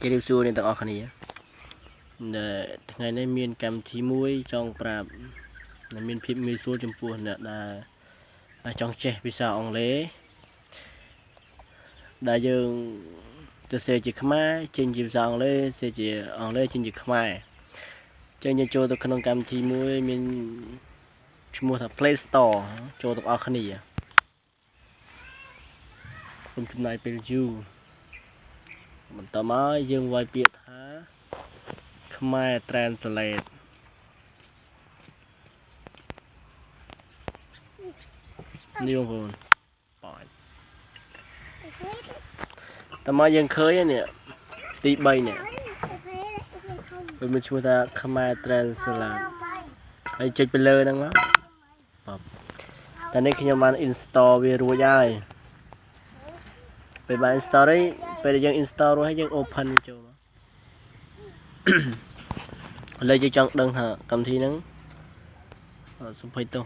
គេរៀបសួរអ្នកទាំងអស់គ្នាថ្ងៃនេះមានកម្មវិធីមួយចង់ប្រាប់មានភាពងាយស្រួលចំពោះអ្នកដែលចង់ចេះភាសាអង់គ្លេសដែលយើងទៅសេជាខ្មែរចេញជាភាសាអង់គ្លេសសេជាអង់គ្លេសចេញជាខ្មែរចឹងយើងចូលទៅក្នុងកម្មវិធីមួយមានឈ្មោះថា Play Store ចូលទាំងអស់គ្នាខ្ញុំចំណាយពេលយូរបន្តមកយើងវាយពាក្យថាខ្មែរ Translate នេះបងប្អូនបាទតើមកយើងឃើញនេះទី3នេះវាមានឈ្មោះថាខ្មែរ Translate ហើយចុចទៅលើហ្នឹងមកបាទតែនេះខ្ញុំបាន install វារួចហើយពេលបាន install ហើយពេលយើង install រួចហើយយើង open វាចូលមកឥឡូវយើងចង់ដឹងថាកម្មវិធីហ្នឹងសុភ័យទោស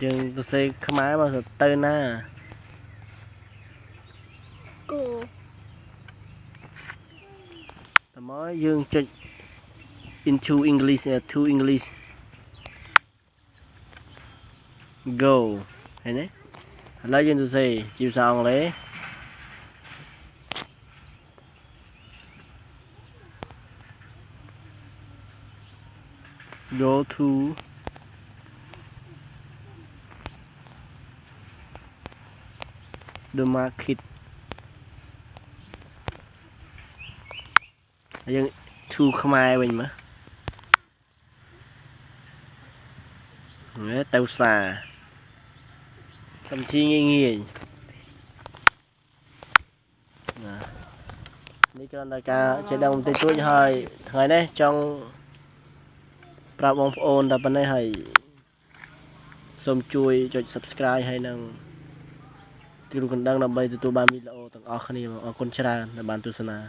យើងទៅសេខ្មែរមកទៅណាគូតើមកយើងចុច into English to English go ឃើញទេឥឡូវយើងទៅសេជាភាសាអង់គ្លេសgo to the market យើង to ខ្មែរវិញមើលទៅផ្សារកម្មវិធីងាយនេះគ្រាន់តែការចេះដឹងបន្តិចតួចហើយថ្ងៃនេះចង់ប្រាប់បងប្អូនតែប៉ុណ្ណេះហើយសូមជួយចុច Subscribe ហើយនឹងគ្រូកណ្ដឹងដើម្បីទទួលបានវីដេអូទាំងអស់គ្នាអរគុណច្រើនដែលបានទស្សនា